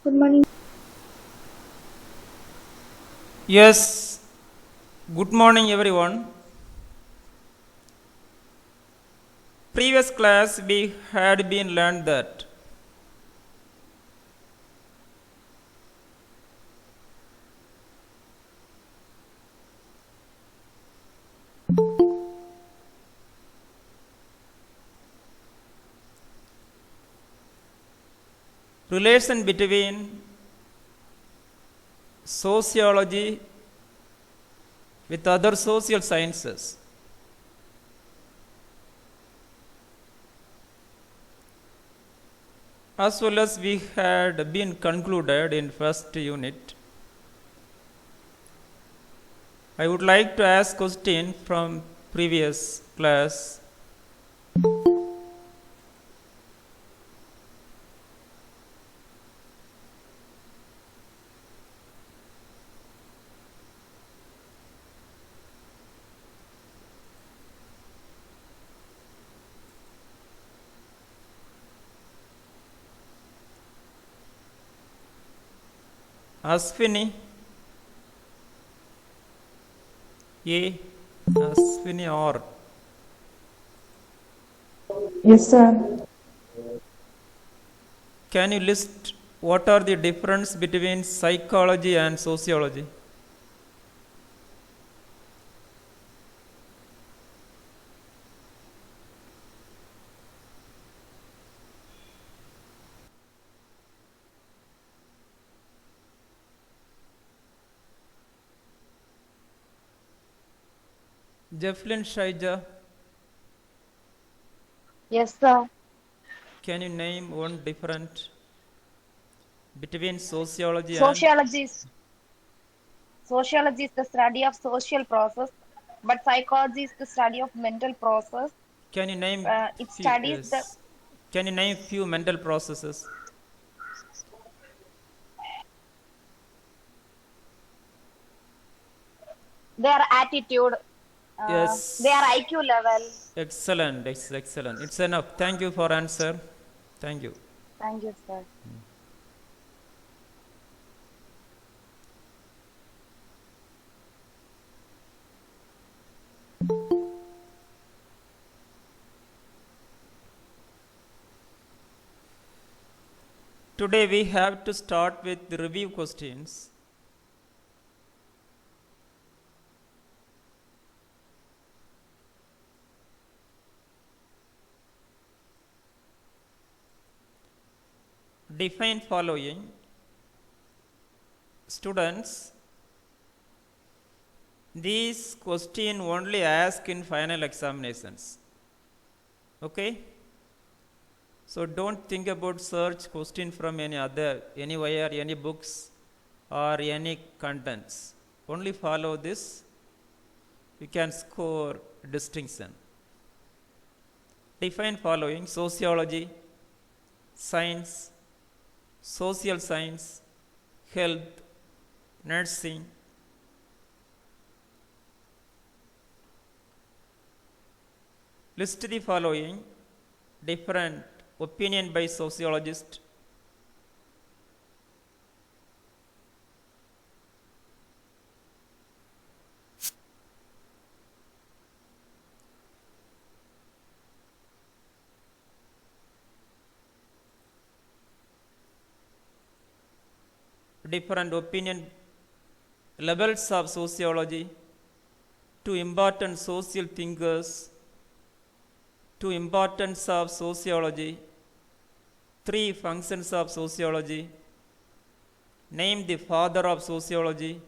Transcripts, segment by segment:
Good morning. Yes, good morning everyone. Previous class we had been learned that relation between sociology with other social sciences. As well as we had been concluded in first unit, I would like to ask question from previous class. Aswini, A, Aswini or Yes, sir. can you list what are the difference between psychology and sociology? Jefflin Shaija, Yes, sir. can you name one difference between sociology and Sociology is, sociology is the study of social process, but psychology is the study of mental process. can you name It few studies the yes, can you name few mental processes? their attitude, their Yes, IQ level. excellent, excellent. It's enough. Thank you for answer. Thank you. Thank you, sir. Today we have to start with the review questions. Define following. Students, these questions only ask in final examinations. Okay? So don't think about search question from anywhere, any books or any contents. Only follow this. You can score distinction. Define following: sociology, science, social science, health, nursing. List the following different opinion by sociologists. Different opinion levels of sociology, two important social thinkers, two importance of sociology, three functions of sociology, name the father of sociology,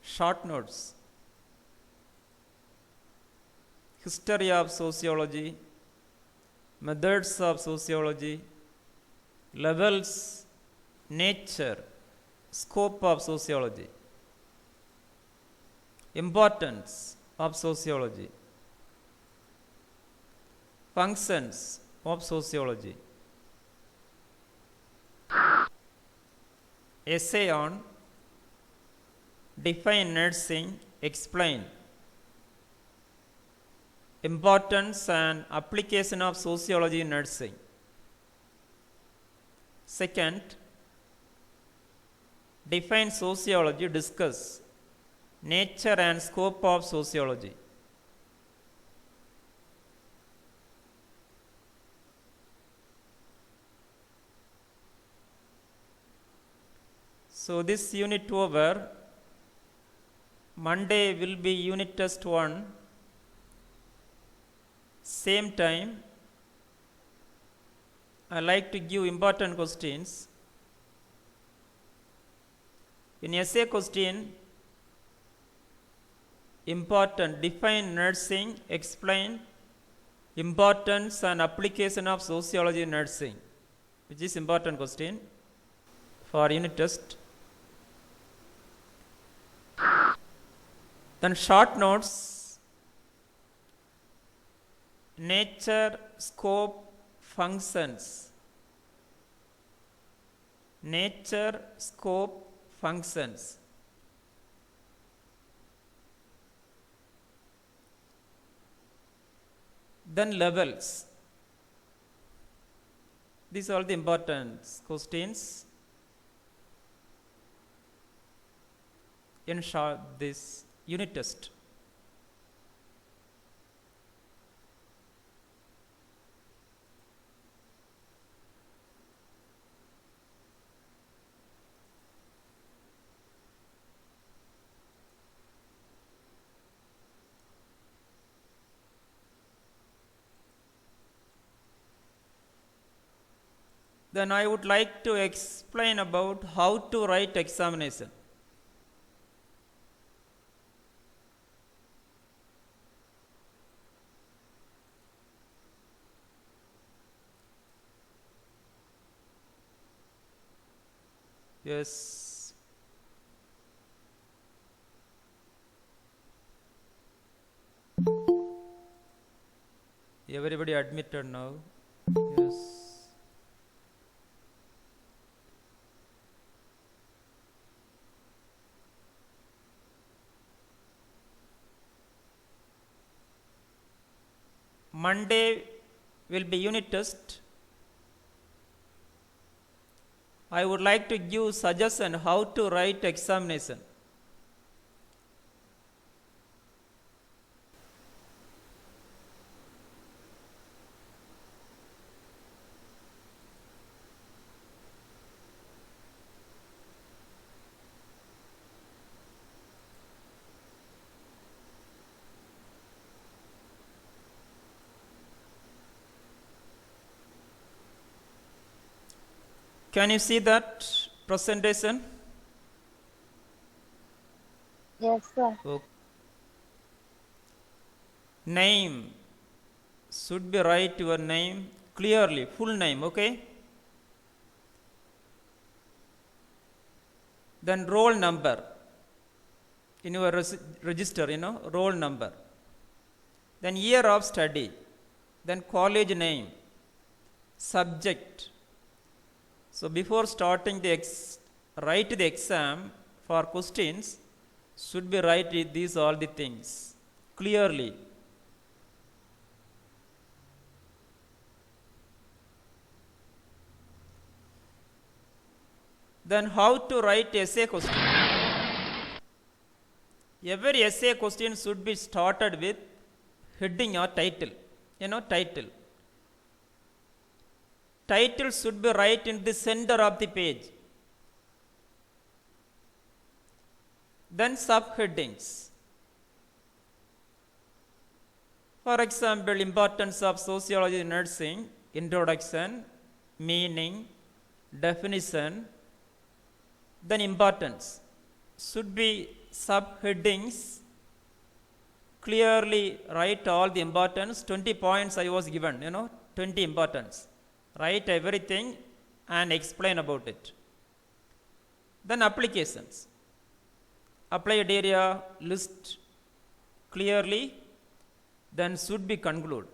short notes, history of sociology, methods of sociology, levels, nature, scope of sociology, importance of sociology, functions of sociology, essay on define nursing, explain. importance and application of sociology in nursing. Second, define sociology, discuss nature and scope of sociology. So this unit over. Monday will be unit test 1. Same time, I like to give important questions. In essay question, important, define nursing, explain importance and application of sociology in nursing, which is important question for unit test. Then short notes, nature, scope, functions. Nature, scope, functions. Then levels. These are the important questions in short this unit test. Then I would like to explain about how to write examination. Yes. Everybody admitted now. Yes. Monday will be unit test. I would like to give suggestion how to write examination. Can you see that presentation? Yes, sir. Okay. Name. Should be write your name clearly, full name, okay? Then roll number in your register, roll number. Then year of study. Then college name. Subject. So before starting the write the exam for questions, should be write these all the things clearly. Then how to write essay question? Every essay question should be started with heading or title. Title. Title should be right in the center of the page. Then subheadings. For example, importance of sociology in nursing, introduction, meaning, definition. Then importance. Should be subheadings. Clearly write all the importance. 20 points I was given, 20 importance. Write everything and explain about it. Then applications. Applied area list clearly, then should be conclude.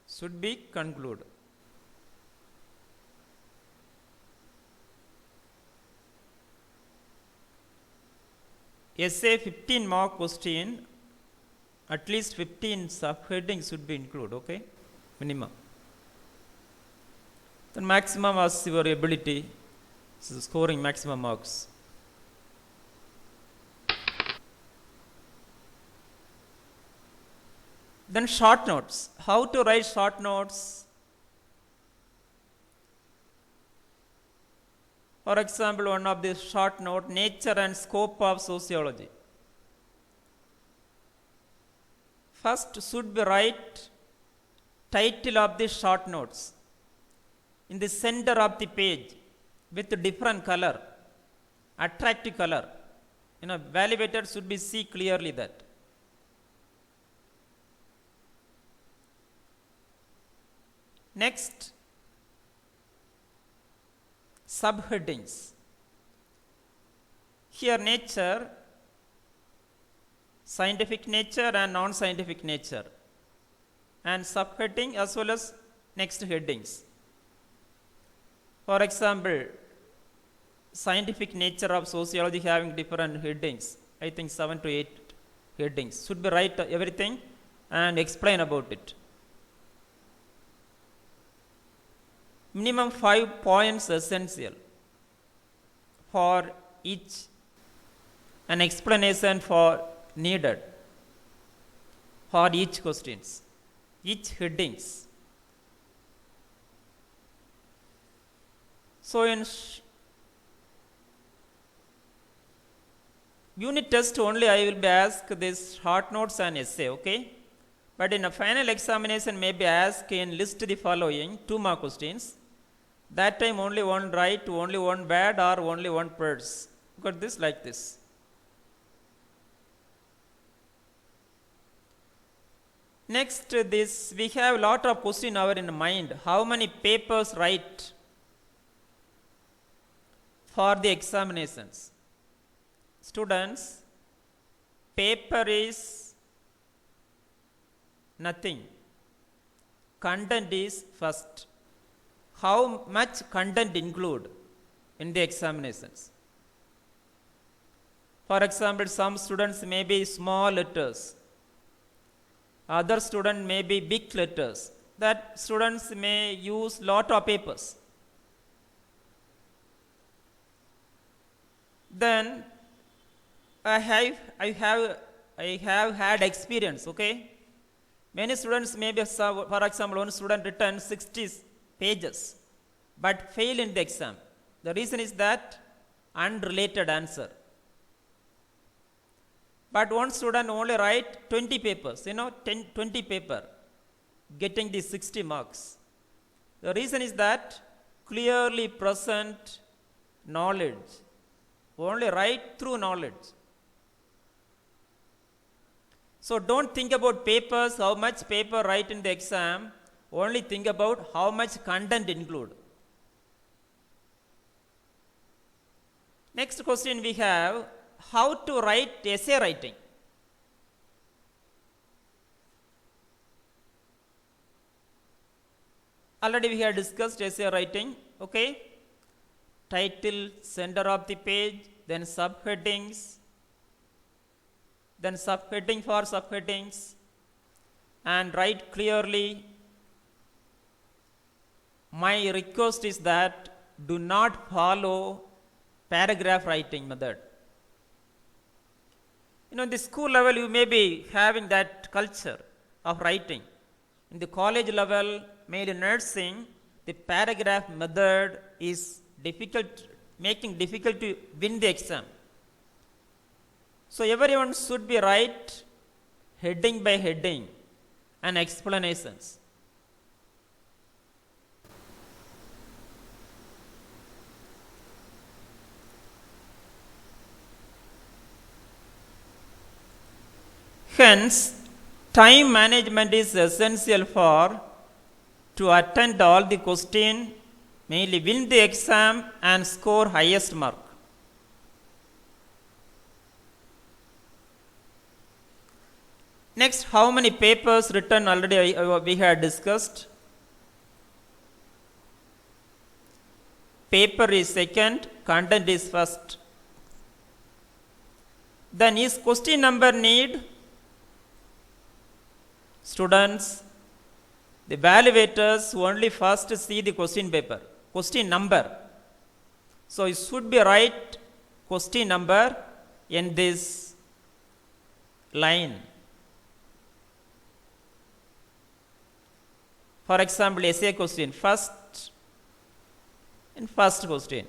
Should be conclude. Essay 15 mark question at least 15 subheadings should be included, okay? Minimum. Then maximum as your ability, so scoring maximum marks. Then short notes. How to write short notes? For example, one of the short note, nature and scope of sociology. First should be write title of the short notes in the center of the page with different color, attractive color. Evaluator should be see clearly that. Next, subheadings. Here nature, scientific nature and non-scientific nature, and subheading as well as next headings. For example, scientific nature of sociology having different headings, I think 7 to 8 headings. Should be write everything and explain about it. Minimum 5 points essential for each, an explanation for needed for each questions, each headings. So in unit test only I will be asked this short notes and essay, okay? But in a final examination may be asked in list the following 2 mark questions. That time only one right, only one bad or only one words. Got this like this. Next, this we have a lot of question in mind. How many papers write for the examinations? Students, paper is nothing. Content is first. How much content include in the examinations? For example, some students may be small letters. Other student may be big letters. That students may use lot of papers. Then I have had experience, okay? Many students may be, for example, one student written 60 pages but fail in the exam. The reason is that unrelated answer. But one student only write 20 papers, 20 paper, getting the 60 marks. The reason is that clearly present knowledge. Only write through knowledge. So don't think about papers, how much paper write in the exam. Only think about how much content include. Next question we have, how to write essay writing. Already we have discussed essay writing, okay? Title, center of the page, then subheadings, then subheading for subheadings, and write clearly. My request is that do not follow paragraph writing method. In the school level you may be having that culture of writing. In the college level, maybe nursing, the paragraph method is difficult, making difficult to win the exam. So everyone should be write heading by heading and explanations. Hence, time management is essential to attend all the question, mainly win the exam and score highest mark. Next, how many papers written already we had discussed. Paper is second, content is first. Then is question number need students, the evaluators only first see the question paper, question number. So it should be write question number in this line. For example, essay question, first question.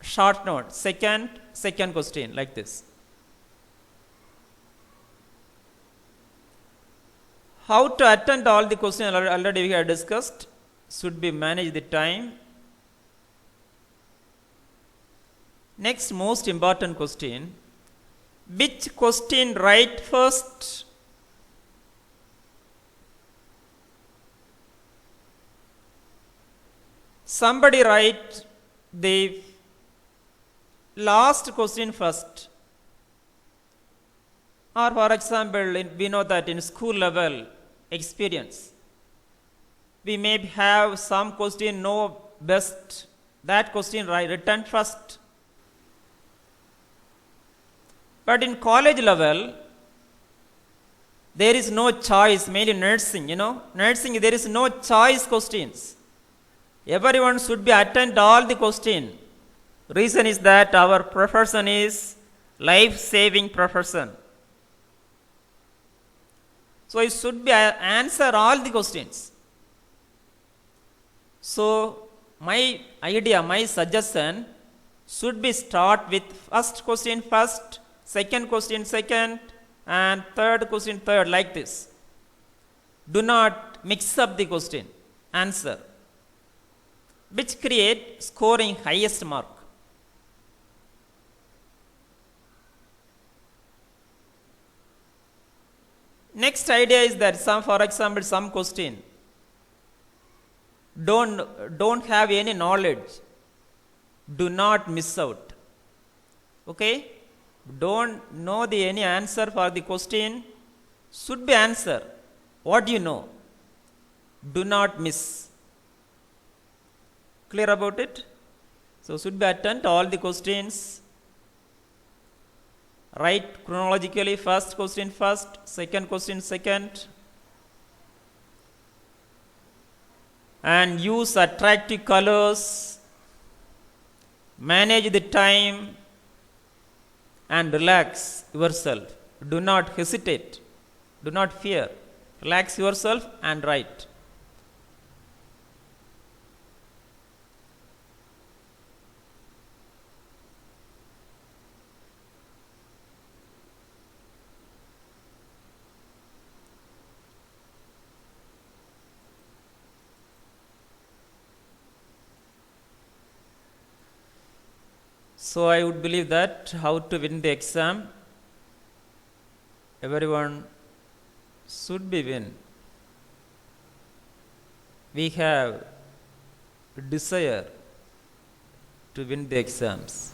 Short note, second question, like this. How to attend all the questions already we have discussed. Should be manage the time. Next most important question. Which question write first? Somebody write the last question first. Or for example, we know that in school level experience, we may have some question know best. That question written first. But in college level, there is no choice, mainly nursing, nursing, there is no choice questions. Everyone should be attend all the question. Reason is that our profession is life-saving profession. So it should be answer all the questions. So my idea, my suggestion should be start with first question first, second question second, and third question third, like this. Do not mix up the question, answer, which create scoring highest mark. Next idea is that for example, some question don't have any knowledge. Do not miss out. Okay? Don't know any answer for the question. Should be answer. What do you know? Do not miss. Clear about it? So should be attend all the questions. Write chronologically, first question first, second question second, and use attractive colors, manage the time, and relax yourself. Do not hesitate, do not fear, relax yourself and write. So I would believe that how to win the exam, everyone should be win. We have desire to win the exams.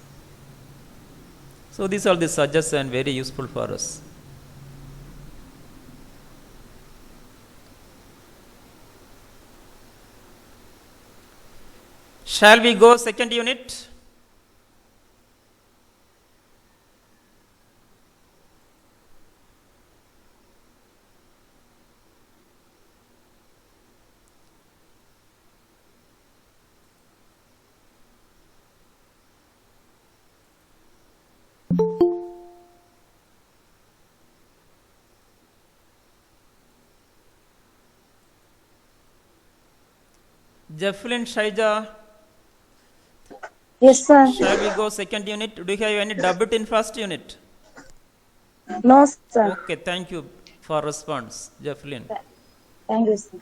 So these are the suggestions very useful for us. Shall we go second unit? Jefflin, Shaija, Yes, sir. shall we go second unit? Do you have any doubt in first unit? No, sir. Okay, thank you for response, Jefflin. Thank you, sir.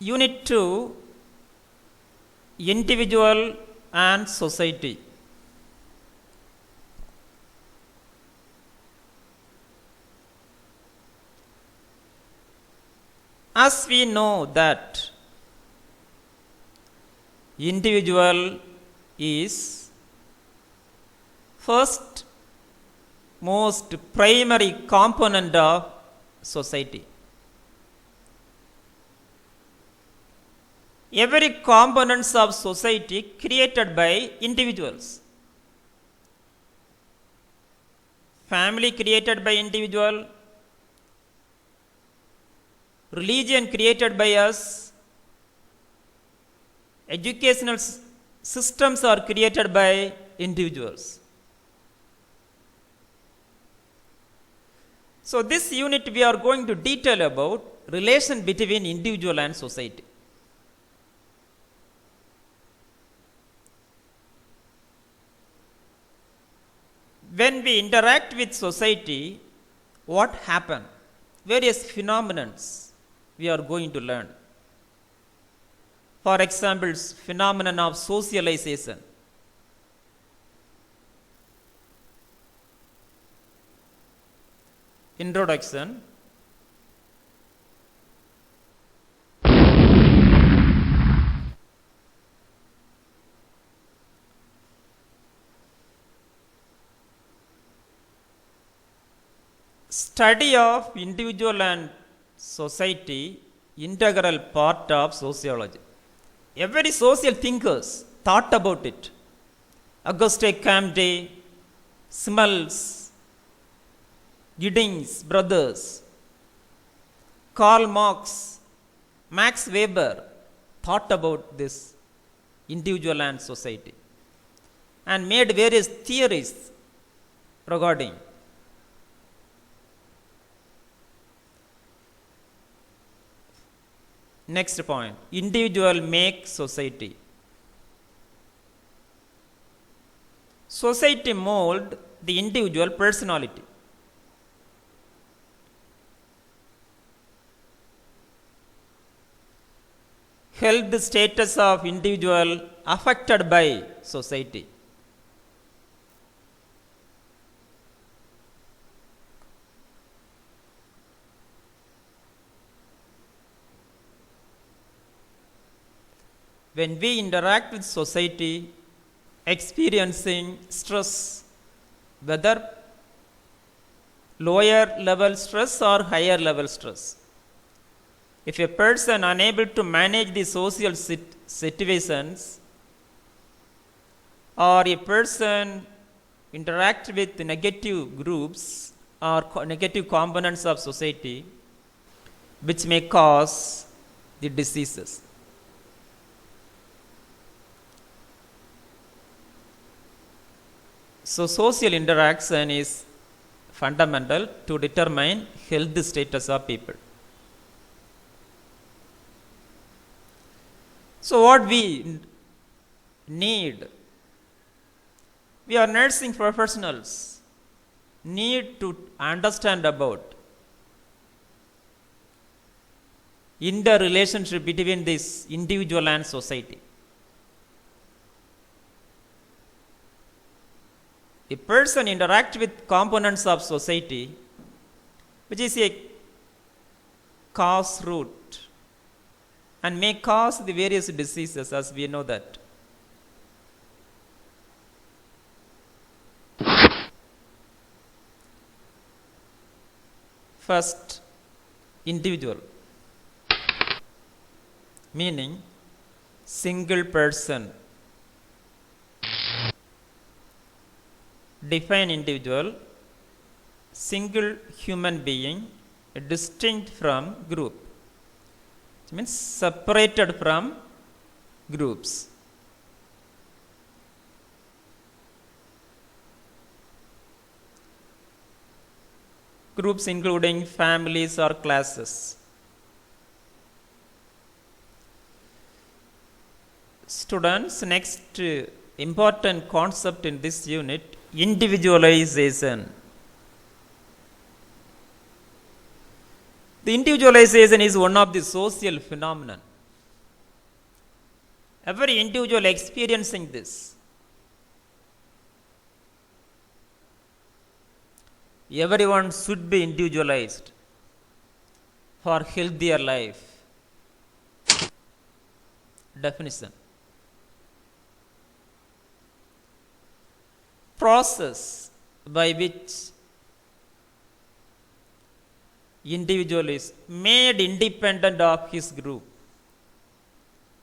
Unit 2, Individual and Society. As we know that individual is first most primary component of society. Every components of society created by individuals. Family created by individual, religion created by us, educational systems are created by individuals. So this unit we are going to detail about relation between individual and society. When we interact with society, what happens? Various phenomena we are going to learn. For example, phenomenon of socialization. Introduction. Study of individual and society, integral part of sociology. Every social thinkers thought about it. Auguste Comte, Simmels, Giddings brothers, Karl Marx, Max Weber thought about this individual and society and made various theories regarding. Next point, individual make society. Society mold the individual personality. Health status of individual affected by society. When we interact with society, experiencing stress, whether lower level stress or higher level stress, if a person unable to manage the social situations, or a person interact with negative groups or negative components of society, which may cause the diseases. So social interaction is fundamental to determine health status of people. So what we need, we are nursing professionals, need to understand about interrelationship between this individual and society. A person interact with components of society, which is a cause root and may cause the various diseases, as we know that. First, individual, meaning single person. Define individual, single human being, distinct from group. It means separated from groups. Groups including families or classes. Students, next important concept in this unit, individualization. The individualization is one of the social phenomenon. Every individual experiencing this. Everyone should be individualized for healthier life. Definition. Process by which individual is made independent of his group.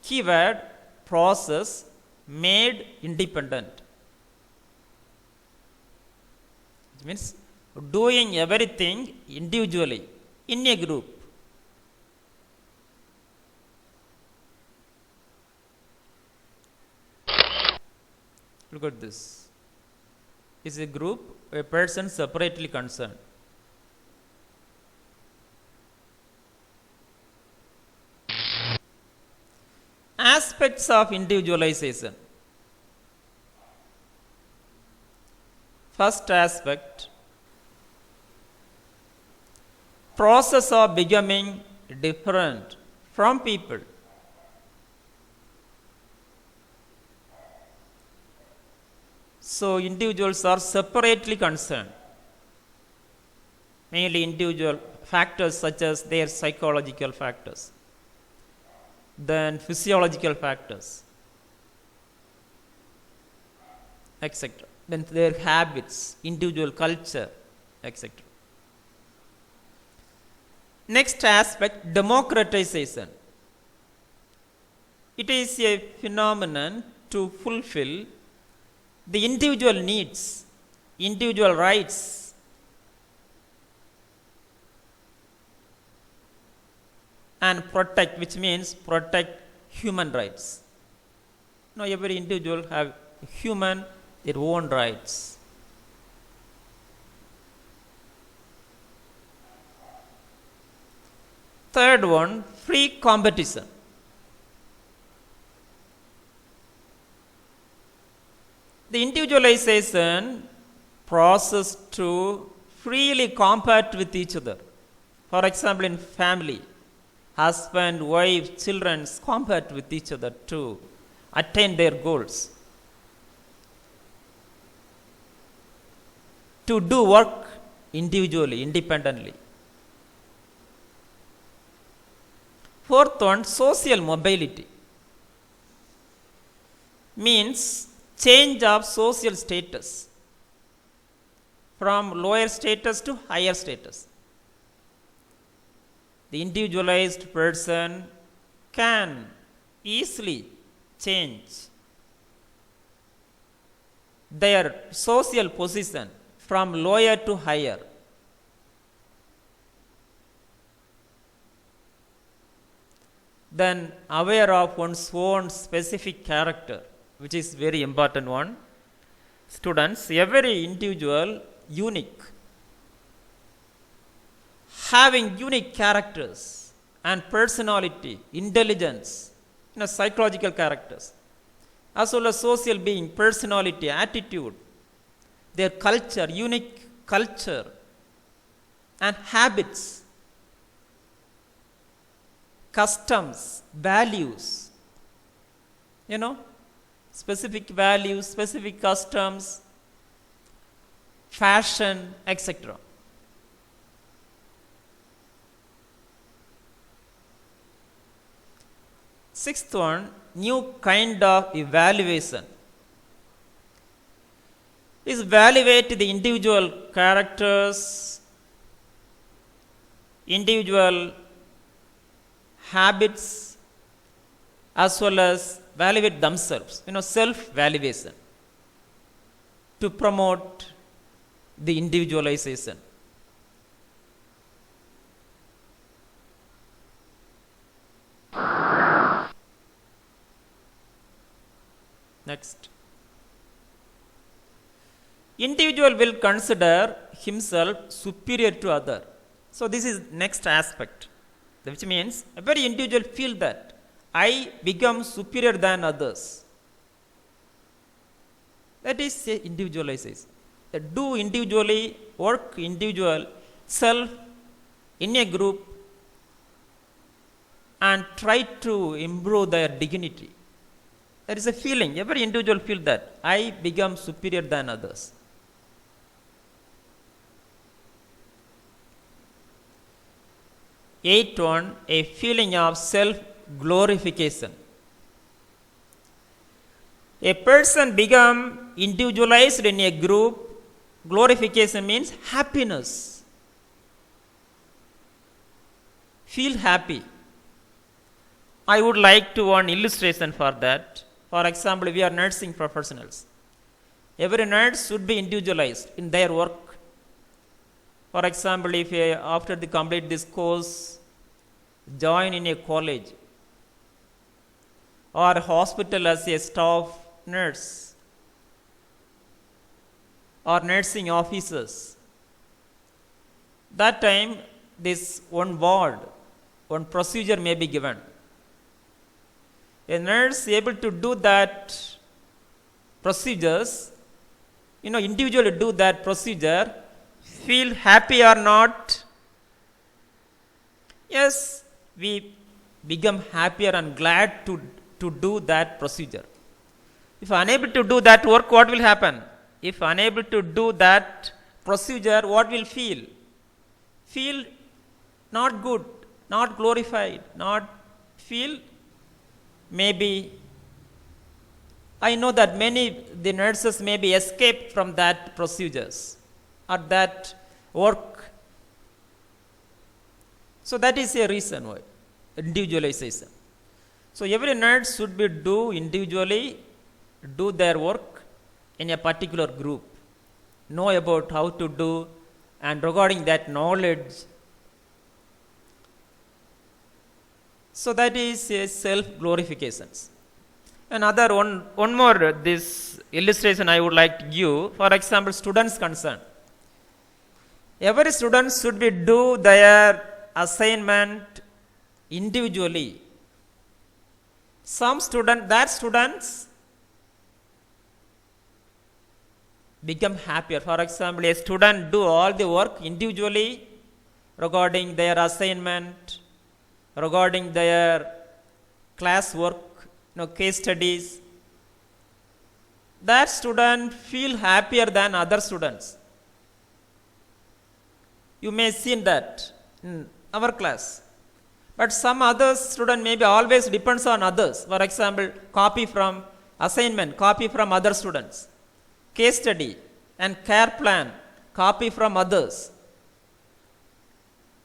Keyword process made independent. It means doing everything individually in a group. Look at this. Is a group, a person separately concerned. Aspects of individualization. First aspect, process of becoming different from people. So individuals are separately concerned. Mainly individual factors such as their psychological factors, then physiological factors, etc. Then their habits, individual culture, etc. Next aspect, democratization. It is a phenomenon to fulfill the individual needs, individual rights, and protect, which means protect human rights. Now every individual have human their own rights. Third one, free competition. The individualization process to freely compete with each other. For example, in family, husband, wife, children compete with each other to attain their goals. To do work individually, independently. Fourth one, social mobility. Means change of social status from lower status to higher status. The individualized person can easily change their social position from lower to higher. Then aware of one's own specific character, which is very important one. Students, every individual unique, having unique characters and personality, intelligence, psychological characters, as well as social being, personality, attitude, their culture, unique culture and habits, customs, values, specific values, specific customs, fashion, etc. Sixth one, new kind of evaluation. Is evaluate the individual characters, individual habits, as well as evaluate themselves, self-valuation to promote the individualization. Next. Individual will consider himself superior to other. So this is next aspect, which means every individual feel that I become superior than others. That is individualization. Do individually, work individual, self in a group and try to improve their dignity. There is a feeling, every individual feel that I become superior than others. Eighth one, a feeling of self-glorification. A person become individualized in a group. Glorification means happiness. feel happy. I would like to one illustration for that. For example, we are nursing professionals. Every nurse should be individualized in their work. For example, if after they complete this course, join in a college or hospital as a staff nurse or nursing officers, that time this one ward, one procedure may be given. A nurse able to do that procedures, individually do that procedure, feel happy or not? Yes, we become happier and glad to do that procedure. If unable to do that work, what will happen? If unable to do that procedure, what will feel? Feel not good, not glorified, not feel maybe. I know that the nurses may be escaped from that procedures or that work. So that is a reason why individualization. So every nurse should be individually do their work in a particular group, know about how to do, and regarding that knowledge. So that is a self-glorification. Another one more this illustration I would like to give. For example, students concerned. Every student should be do their assignment individually. Students become happier. For example, a student do all the work individually regarding their assignment, regarding their class work, case studies. That student feel happier than other students. You may see that in our class. But some other student maybe always depends on others. For example, copy from assignment, copy from other students. Case study and care plan, copy from others.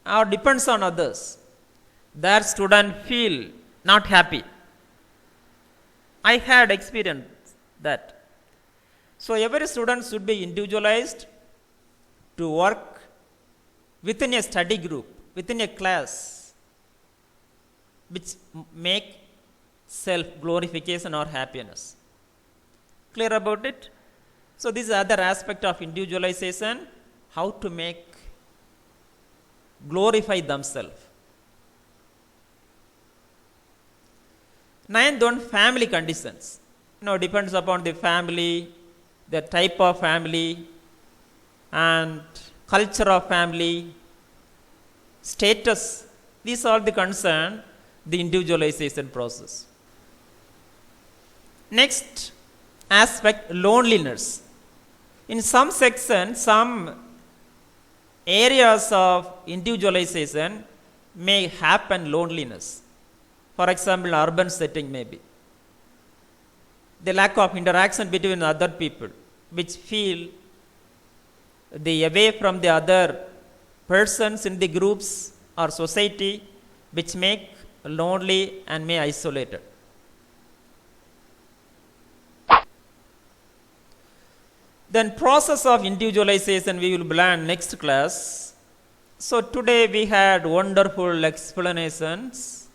Or depends on others. That student feel not happy. I had experienced that. So every student should be individualized to work within a study group, within a class, which make self-glorification or happiness. Clear about it? So this is other aspect of individualization, how to glorify themselves. Ninth one, family conditions. Depends upon the family, the type of family, and culture of family, status. These are the concern the individualization process. Next aspect, loneliness. In some sections, some areas of individualization may happen loneliness. For example, urban setting maybe. The lack of interaction between other people, which feel the away from the other persons in the groups or society, which make lonely and may isolated. Then process of individualization we will plan next class. So today we had wonderful explanations.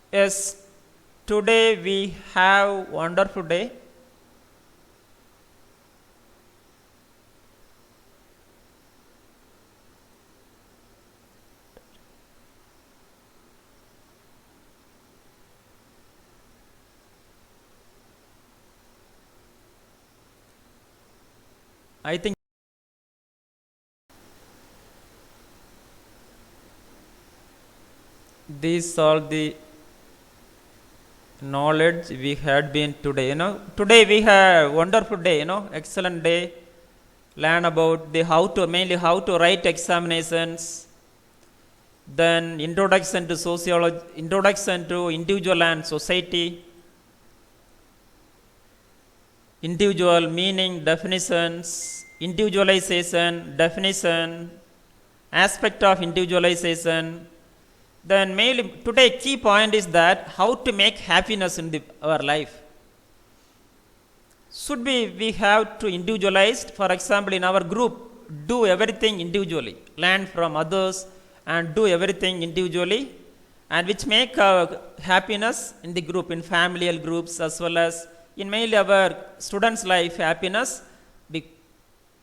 Yes, today we have wonderful day. I think these are the knowledge we had been today. Today we have wonderful day. Excellent day. Learn about mainly how to write examinations. Then introduction to sociology, introduction to individual and society. Individual meaning, definitions, individualization, definition, aspect of individualization. Then mainly today key point is that how to make happiness in our life. Should we have to individualize, for example in our group, do everything individually, learn from others and do everything individually, and which make happiness in the group, in familial groups as well as in mainly our students life happiness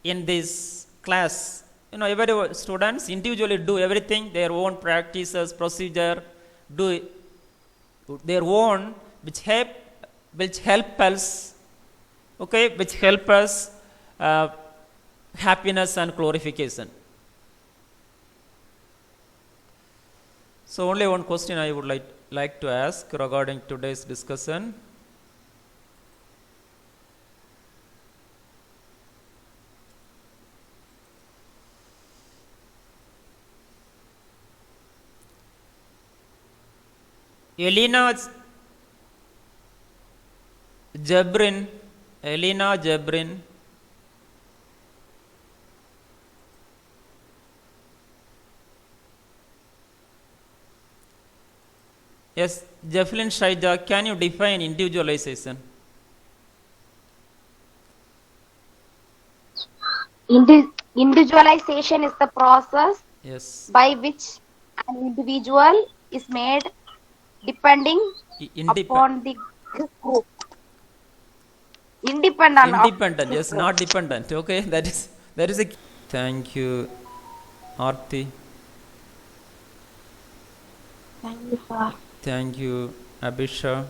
in this class. Every students individually do everything, their own practices, procedure, do their own, which help us, okay, which help us happiness and glorification. So only one question I would like to ask regarding today's discussion. Elena Jabrin, yes, Jefflin Shaija, can you define individualization? Individualization is the process Yes. by which an individual is made depending upon the group. Independent, yes, not dependent. Okay, that is a. Thank you, Aarti. Thank you, sir. Thank you, Abhisha.